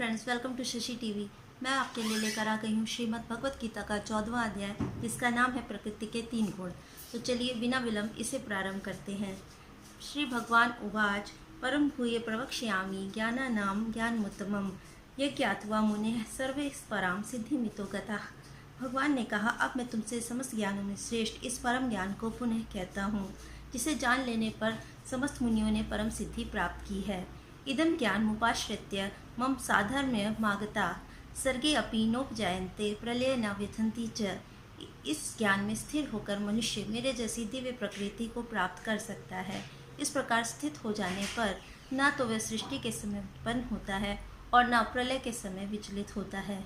Friends, welcome to Shashi TV. मैं आपके लिए लेकर आ गई हूँ श्रीमद् भगवत गीता का 14वां अध्याय, जिसका नाम है प्रकृति के 3 गुण। तो चलिए बिना विलंब इसे प्रारंभ करते हैं। श्री भगवान उवाच परम भूय प्रवक्ष्यामि ज्ञानानां ज्ञानमुत्तमम् यज्ञात्वा मुनेः सर्वे परां सिद्धिमितो गताः। भगवान ने कहा, अब मैं तुमसे समस्त ज्ञानों में श्रेष्ठ इस परम ज्ञान को पुनः कहता हूँ, जिसे जान लेने पर समस्त मुनियों ने परम सिद्धि प्राप्त की है। इदं ज्ञानमुपाश्रित्य मम साधर्म्यमागता सर्गे अपि नोपजायन्ते प्रलये न व्यथन्ति च। इस ज्ञान में स्थिर होकर मनुष्य मेरे जैसी दिव्य प्रकृति को प्राप्त कर सकता है। इस प्रकार स्थित हो जाने पर न तो वह सृष्टि के समय उत्पन्न होता है और न प्रलय के समय विचलित होता है।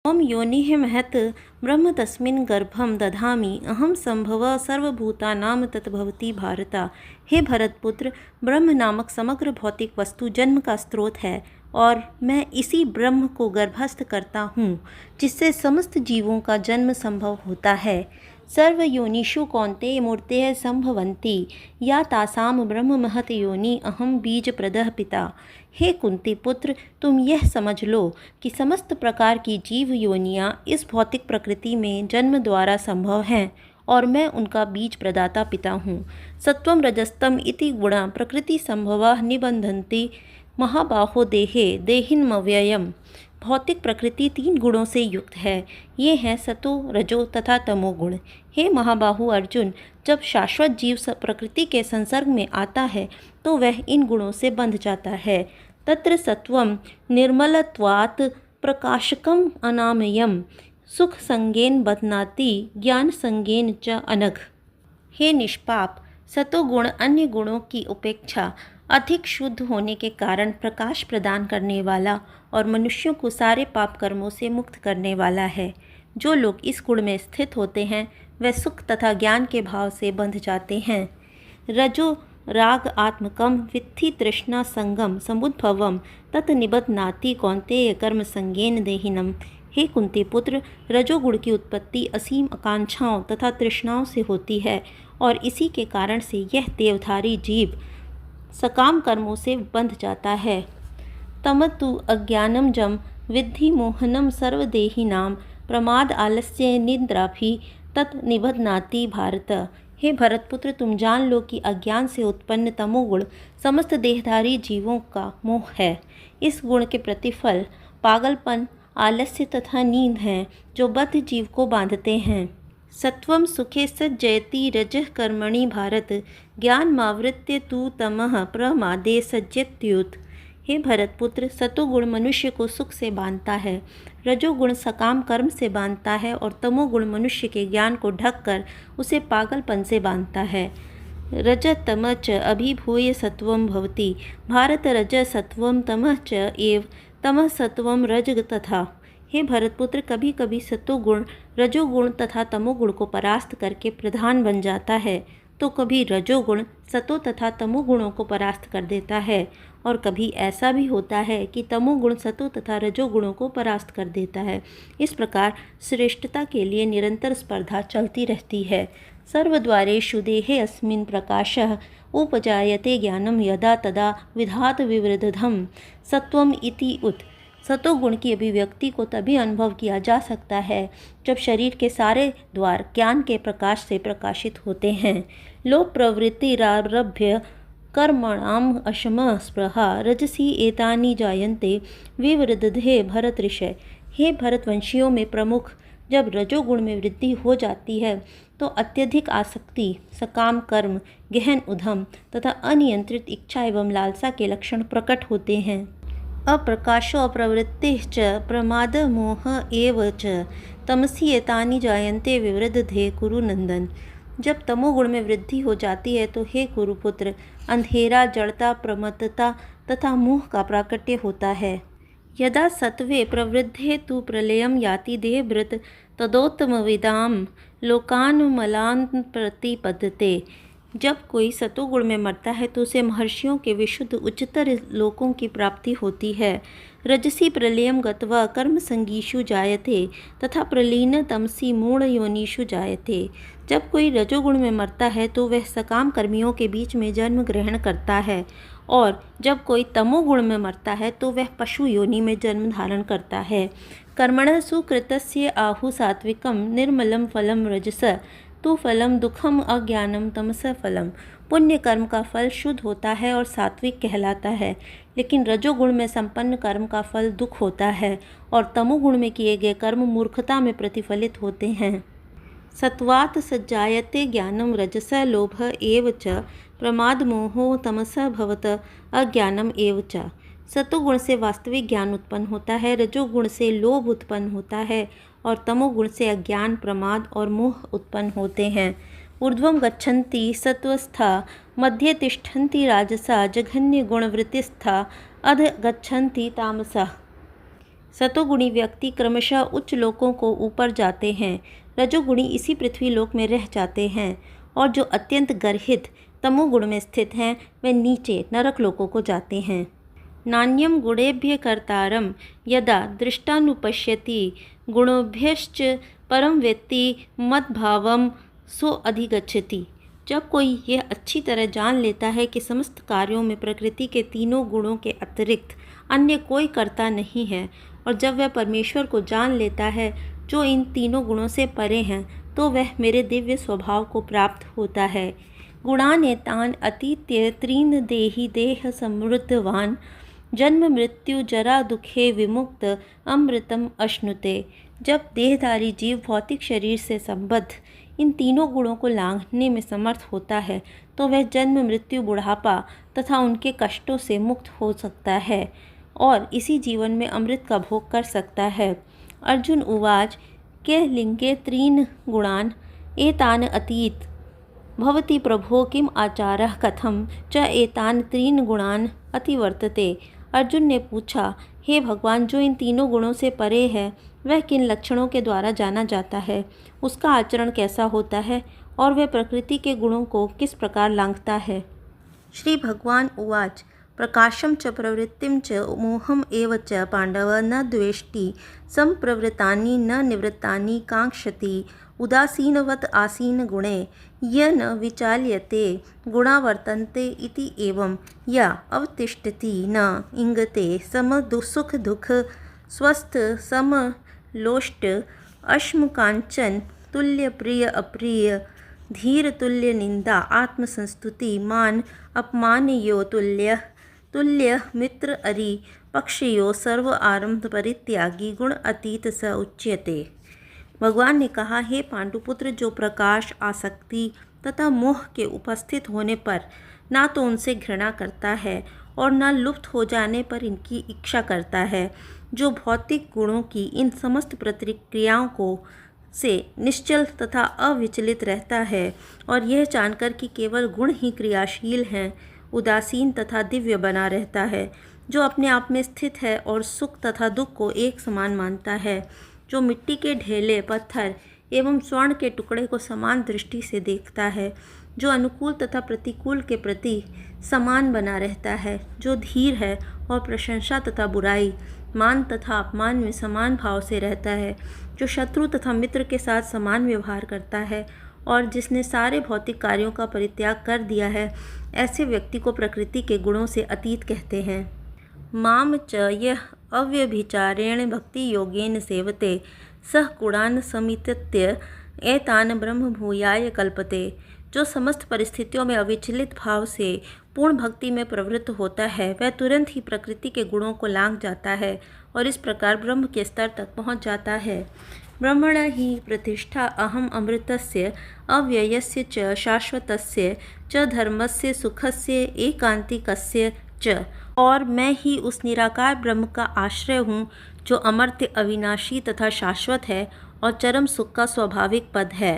ओम योनिः महत् ब्रह्म तस्मिन् गर्भं दधामि अहम संभव सर्वभूतानां तद्भवति भारता। हे भरतपुत्र, ब्रह्म नामक समग्र भौतिक वस्तु जन्म का स्रोत है और मैं इसी ब्रह्म को गर्भस्थ करता हूँ, जिससे समस्त जीवों का जन्म संभव होता है। सर्वयोनिषु कौन्तेय मूर्तयः संभवन्ति या तासाम ब्रह्म महत योनि अहम बीज प्रदः पिता। हे कुंती पुत्र, तुम यह समझ लो कि समस्त प्रकार की जीव योनियाँ इस भौतिक प्रकृति में जन्म द्वारा संभव हैं और मैं उनका बीज प्रदाता पिता हूँ। सत्वम रजस्तम इति गुणा प्रकृति संभवा निबंधन्ति महाबाहो देहे देहिन्मव्ययम्। भौतिक प्रकृति 3 गुणों से युक्त है। ये हैं सतो, रजो तथा तमोगुण। हे महाबाहु अर्जुन, जब शाश्वत जीव प्रकृति के संसर्ग में आता है तो वह इन गुणों से बंध जाता है। तत्र सत्वं निर्मलत्वात् प्रकाशकम् अनामयम् सुख संगेन बध्नाति ज्ञान संगेन च अनघ। हे निष्पाप, सतोगुण अन्य गुणों की उपेक्षा अधिक शुद्ध होने के कारण प्रकाश प्रदान करने वाला और मनुष्यों को सारे पाप कर्मों से मुक्त करने वाला है। जो लोग इस गुण में स्थित होते हैं वे सुख तथा ज्ञान के भाव से बंध जाते हैं। रजो राग आत्मकम वित्थि तृष्णा संगम समुद्भवम तत् निबध्नाति कौन्तेय कर्म संगेन देहिनम। हे कुंती पुत्र, रजोगुण की उत्पत्ति असीम आकांक्षाओं तथा तृष्णाओं से होती है और इसी के कारण से यह देवधारी जीव सकाम कर्मों से बंध जाता है। तमतु अज्ञानम जम विद्धि मोहनम सर्वदेहिनाम प्रमाद आलस्य निद्राभि तत् निबध्नाति भारत। हे भरतपुत्र, तुम जान लो कि अज्ञान से उत्पन्न तमोगुण समस्त देहधारी जीवों का मोह है। इस गुण के प्रतिफल पागलपन, आलस्य तथा नींद हैं, जो बद्ध जीव को बांधते हैं। सत्वं सुखे सज्जयति रजः कर्मणि भारत ज्ञानमावृत्य तु तमः प्रमादे सज्जत्युत। हे भरतपुत्र, सतोगुण मनुष्य को सुख से बांधता है, रजोगुण सकाम कर्म से बांधता है और तमोगुण मनुष्य के ज्ञान को ढककर उसे पागलपन से बांधता है। रजतम च अभिभूय सत्वं भवति भारत रज सत्वं तमः च एव तमः सत्वं रज तथा। हे भरतपुत्र, कभी कभी सतोगुण रजोगुण तथा तमोगुण को परास्त करके प्रधान बन जाता है, तो कभी रजोगुण सतो तथा तमोगुणों को परास्त कर देता है और कभी ऐसा भी होता है कि तमोगुण सतो तथा रजोगुणों को परास्त कर देता है। इस प्रकार श्रेष्ठता के लिए निरंतर स्पर्धा चलती रहती है। सर्वद्वारेषु देहे अस्मिन् प्रकाशः उपजायते ज्ञानम यदा तदा विधात विवृद्धम् सत्वम इति उत। सतोगुण की अभिव्यक्ति को तभी अनुभव किया जा सकता है जब शरीर के सारे द्वार ज्ञान के प्रकाश से प्रकाशित होते हैं। लोभ प्रवृत्तिरारभ्य कर्मणाम अशम स्पृहा रजसी एतानि जायन्ते विवृद्धे भरत ऋषय। हे भरतवंशियों में प्रमुख, जब रजोगुण में वृद्धि हो जाती है तो अत्यधिक आसक्ति, सकाम कर्म, गहन उद्यम तथा अनियंत्रित इच्छा एवं लालसा के लक्षण प्रकट होते हैं। अप्रकाशो अप्रवृत्तिः च प्रमाद मोह एव च तमसी एतानि जायन्ते विवृद्धे कुरु नंदन। जब तमोगुण में वृद्धि हो जाती है तो हे कुरुपुत्र, अंधेरा, जड़ता, प्रमत्तता तथा मोह का प्राकट्य होता है। यदा सत्वे प्रवृद्धे तु प्रलयं याति देहभृत तदोत्तमविदां लोकान् मलान् प्रतिपद्यते। जब कोई सतोगुण में मरता है तो उसे महर्षियों के विशुद्ध उच्चतर लोकों की प्राप्ति होती है। रजसी प्रलयम गत्वा कर्म संगीषु जायते तथा प्रलीन तमसी मूढ़ योनिषु जायते। जब कोई रजोगुण में मरता है तो वह सकाम कर्मियों के बीच में जन्म ग्रहण करता है और जब कोई तमोगुण में मरता है तो वह पशु योनि में जन्म धारण करता है। कर्मणः सुकृतस्य आहु सात्विकम निर्मलम फलम रजस तु फलम दुखम अज्ञानम तमस फलम। पुण्य कर्म का फल शुद्ध होता है और सात्विक कहलाता है, लेकिन रजोगुण में संपन्न कर्म का फल दुख होता है और तमोगुण में किए गए कर्म मूर्खता में प्रतिफलित होते हैं। सत्वात् सज्जायते ज्ञानम रजस लोभ एव च प्रमाद मोहो तमस भवत अज्ञानम एव च। सतोगुण से वास्तविक ज्ञान उत्पन्न होता है, रजोगुण से लोभ उत्पन्न होता है और तमोगुण से अज्ञान, प्रमाद और मोह उत्पन्न होते हैं। ऊर्ध्वं गच्छन्ति सत्वस्था मध्ये तिष्ठन्ति राजसा जघन्य गुणवृत्तिस्था अध गच्छन्ति तामसा। सतोगुणी व्यक्ति क्रमशः उच्च लोकों को ऊपर जाते हैं, रजोगुणी इसी पृथ्वी लोक में रह जाते हैं और जो अत्यंत गर्हित तमोगुण में स्थित हैं वे नीचे नरक लोकों को जाते हैं। नान्यम गुणेभ्य कर्तारम यदा दृष्टानुपश्यति गुणोभ्यश्च परम वेत्ति मद्भावम सो अधिगच्छति। जब कोई यह अच्छी तरह जान लेता है कि समस्त कार्यों में प्रकृति के तीनों गुणों के अतिरिक्त अन्य कोई कर्ता नहीं है, और जब वह परमेश्वर को जान लेता है जो इन तीनों गुणों से परे हैं, तो वह मेरे दिव्य स्वभाव को प्राप्त होता है। गुणानेतान अतीत्य त्रीन देहि देह समृद्धवान जन्म मृत्यु जरा दुखे विमुक्त अमृतम अश्नुते। जब देहधारी जीव भौतिक शरीर से संबद्ध इन तीनों गुणों को लांघने में समर्थ होता है तो वह जन्म मृत्यु बुढ़ापा तथा उनके कष्टों से मुक्त हो सकता है और इसी जीवन में अमृत का भोग कर सकता है। अर्जुन उवाच के लिंगे त्रीन गुणान एतान अतीत भवति प्रभो किम आचारः कथम च एतान त्रीन गुणान अतिवर्तते। अर्जुन ने पूछा, हे भगवान, जो इन तीनों गुणों से परे है वह किन लक्षणों के द्वारा जाना जाता है, उसका आचरण कैसा होता है और वह प्रकृति के गुणों को किस प्रकार लांघता है। श्री भगवान उवाच प्रकाशम च प्रवृत्तिम च मोहम एव च पांडव न द्वेष्टि संप्रवृत्तानि न निवृत्तानि कांक्षति उदासीनवत् आसीन गुणे य न विचाल्यते गुणा वर्तन्ते इति एवं या अवतिष्ठति न इंगते सम सुख दुख स्वस्थ सम लोष्ट अश्म कांचन तुल्य प्रिय अप्रिय धीर तुल्य निंदा आत्मसंस्तुति मान अपमान यो तुल्य तुल्य मित्र अरि पक्षयो सर्व आरंभ परित्यागी गुण अतीत स उच्यते। भगवान ने कहा, हे पांडुपुत्र, जो प्रकाश, आसक्ति तथा मोह के उपस्थित होने पर ना तो उनसे घृणा करता है और न लुप्त हो जाने पर इनकी इच्छा करता है, जो भौतिक गुणों की इन समस्त प्रतिक्रियाओं को से निश्चल तथा अविचलित रहता है और यह जानकर कि केवल गुण ही क्रियाशील हैं, उदासीन तथा दिव्य बना रहता है, जो अपने आप में स्थित है और सुख तथा दुख को एक समान मानता है, जो मिट्टी के ढेले, पत्थर एवं स्वर्ण के टुकड़े को समान दृष्टि से देखता है, जो अनुकूल तथा प्रतिकूल के प्रति समान बना रहता है, जो धीर है और प्रशंसा तथा बुराई, मान तथा अपमान में समान भाव से रहता है, जो शत्रु तथा मित्र के साथ समान व्यवहार करता है और जिसने सारे भौतिक कार्यों का परित्याग कर दिया है, ऐसे व्यक्ति को प्रकृति के गुणों से अतीत कहते हैं। माम च यह अव्यभिचारेण भक्ति योगेन सेवते सह गुणान समित्य एतान ब्रह्म भूयाय कल्पते। जो समस्त परिस्थितियों में अविचलित भाव से पूर्ण भक्ति में प्रवृत्त होता है वह तुरंत ही प्रकृति के गुणों को लांघ जाता है और इस प्रकार ब्रह्म के स्तर तक पहुंच जाता है। ब्रह्मण ही प्रतिष्ठा अहम अमृतस्य अव्ययस्य च शाश्वतस्य च धर्मस्य सुखस्य एकांतिकस्य च। और मैं ही उस निराकार ब्रह्म का आश्रय हूँ जो अमर्त्य, अविनाशी तथा शाश्वत है और चरम सुख का स्वाभाविक पद है।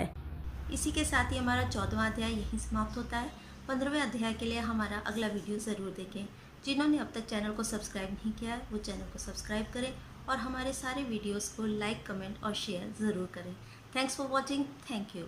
इसी के साथ ही हमारा 14वां अध्याय यहीं समाप्त होता है। 15वें अध्याय के लिए हमारा अगला वीडियो ज़रूर देखें। जिन्होंने अब तक चैनल को सब्सक्राइब नहीं किया है वो चैनल को सब्सक्राइब करें और हमारे सारे वीडियोस को लाइक, कमेंट और शेयर ज़रूर करें। Thanks for watching. Thank you.